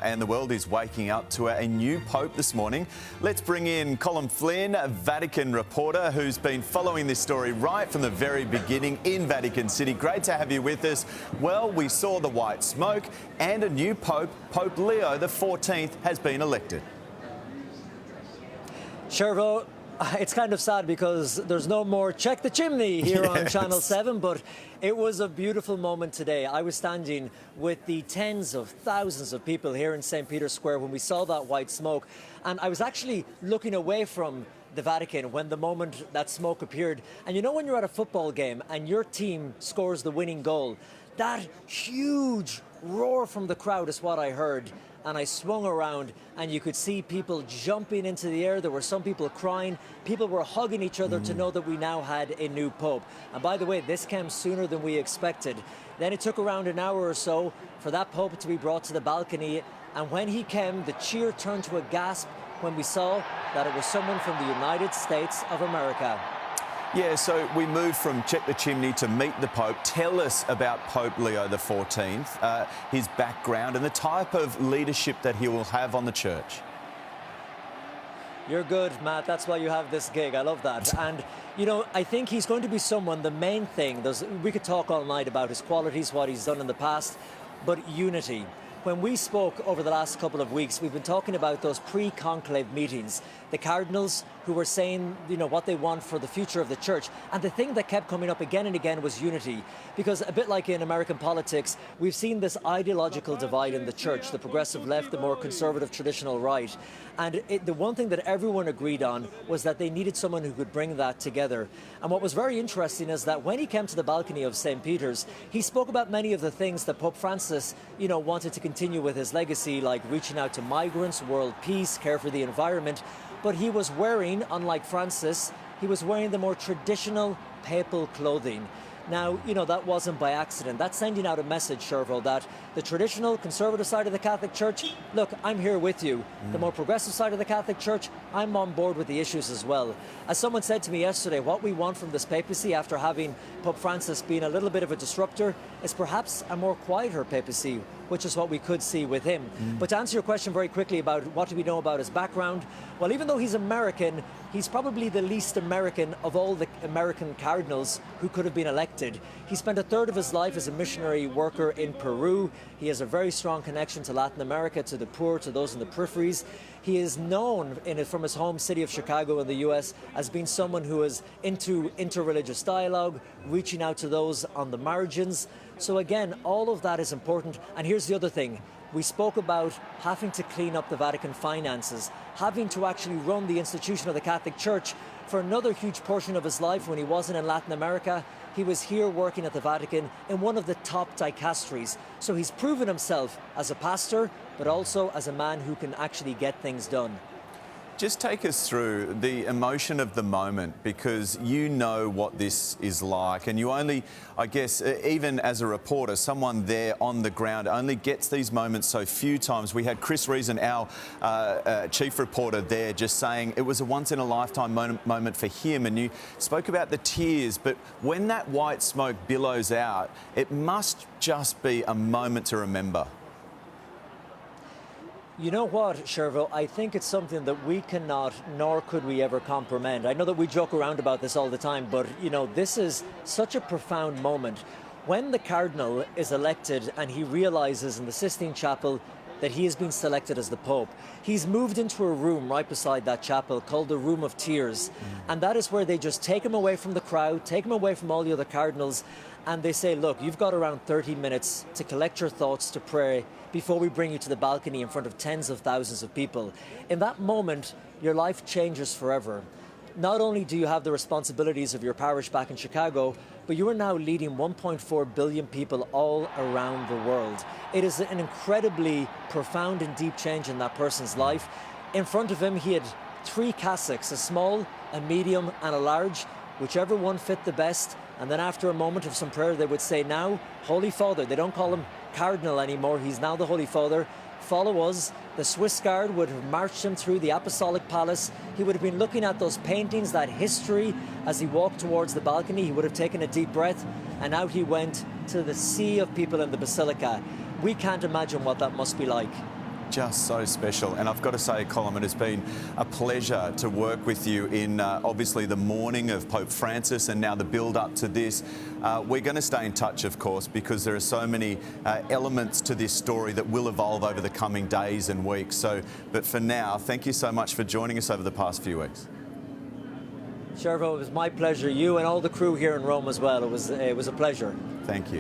And the world is waking up to a new Pope this morning. Let's bring in Colm Flynn, a Vatican reporter who's been following this story right from the very beginning in Vatican City. Great to have you with us. Well, we saw the white smoke and a new Pope, Pope Leo XIV, has been elected. Shervo, it's kind of sad because there's no more Check the Chimney here on Channel 7, but it was a beautiful moment today. I was standing with the tens of thousands of people here in St. Peter's Square when we saw that white smoke, and I was actually looking away from the Vatican when the moment that smoke appeared. And you know when you're at a football game and your team scores the winning goal, that huge roar from the crowd is what I heard. And I swung around and you could see people jumping into the air. There were some people crying. People were hugging each other to know that we now had a new Pope. And by the way, this came sooner than we expected. Then it took around an hour or so for that Pope to be brought to the balcony. And when he came, the cheer turned to a gasp when we saw that it was someone from the United States of America. Yeah, so we moved from Check the Chimney to Meet the Pope. Tell us about Pope Leo XIV, his background and the type of leadership that he will have on the church. You're good, Matt. That's why you have this gig. I love that. And, you know, I think he's going to be someone, the main thing, we could talk all night about his qualities, what he's done in the past, but unity. When we spoke over the last couple of weeks, we've been talking about those pre-conclave meetings, the Cardinals who were saying, you know, what they want for the future of the church. And the thing that kept coming up again and again was unity. Because a bit like in American politics, we've seen this ideological divide in the church, the progressive left, the more conservative traditional right. And the one thing that everyone agreed on was that they needed someone who could bring that together. And what was very interesting is that when he came to the balcony of St. Peter's, he spoke about many of the things that Pope Francis, you know, wanted to continue with his legacy, like reaching out to migrants, world peace, care for the environment. But he was wearing, unlike Francis, he was wearing the more traditional papal clothing. Now, you know, that wasn't by accident. That's sending out a message, Shervo, that the traditional conservative side of the Catholic Church, look, I'm here with you. The more progressive side of the Catholic Church, I'm on board with the issues as well. As someone said to me yesterday, what we want from this papacy after having Pope Francis being a little bit of a disruptor is perhaps a more quieter papacy, which is what we could see with him. But to answer your question very quickly about what do we know about his background, well, even though he's American, he's probably the least American of all the American cardinals who could have been elected. He spent a third of his life as a missionary worker in Peru. He has a very strong connection to Latin America, to the poor, to those in the peripheries. He is known from his home city of Chicago in the US as being someone who is into interreligious dialogue, reaching out to those on the margins. So again, all of that is important. And here's the other thing. We spoke about having to clean up the Vatican finances, having to actually run the institution of the Catholic Church. For another huge portion of his life when he wasn't in Latin America, he was here working at the Vatican in one of the top dicasteries. So he's proven himself as a pastor, but also as a man who can actually get things done. Just take us through the emotion of the moment, because you know what this is like, and you only, I guess, even as a reporter, someone there on the ground only gets these moments so few times. We had Chris Reason, our chief reporter there, just saying it was a once-in-a-lifetime moment for him, and you spoke about the tears, but when that white smoke billows out, it must just be a moment to remember. You know what, Shervo? I think it's something that we cannot, nor could we ever comprehend. I know that we joke around about this all the time, but, you know, this is such a profound moment. When the Cardinal is elected and he realizes in the Sistine Chapel that he has been selected as the Pope, he's moved into a room right beside that chapel called the Room of Tears. And that is where they just take him away from the crowd, take him away from all the other cardinals, and they say, look, you've got around 30 minutes to collect your thoughts, to pray, before we bring you to the balcony in front of tens of thousands of people. In that moment, your life changes forever. Not only do you have the responsibilities of your parish back in Chicago, but you are now leading 1.4 billion people all around the world. It is an incredibly profound and deep change in that person's life. In front of him, he had 3 cassocks, a small, a medium, and a large, whichever one fit the best. And then after a moment of some prayer, they would say, now, Holy Father. They don't call him Cardinal anymore. He's now the Holy Father. Follow us. The Swiss Guard would have marched him through the Apostolic Palace. He would have been looking at those paintings, that history. As he walked towards the balcony, he would have taken a deep breath, and out he went to the sea of people in the Basilica. We can't imagine what that must be like. just so special. And I've got to say, Colm, it has been a pleasure to work with you in obviously the morning of Pope Francis and now the build up to this. We're going to stay in touch, of course, because there are so many elements to this story that will evolve over the coming days and weeks. So, but for now, thank you so much for joining us over the past few weeks. Shervo, it was my pleasure. You and all the crew here in Rome as well. It was a pleasure. Thank you.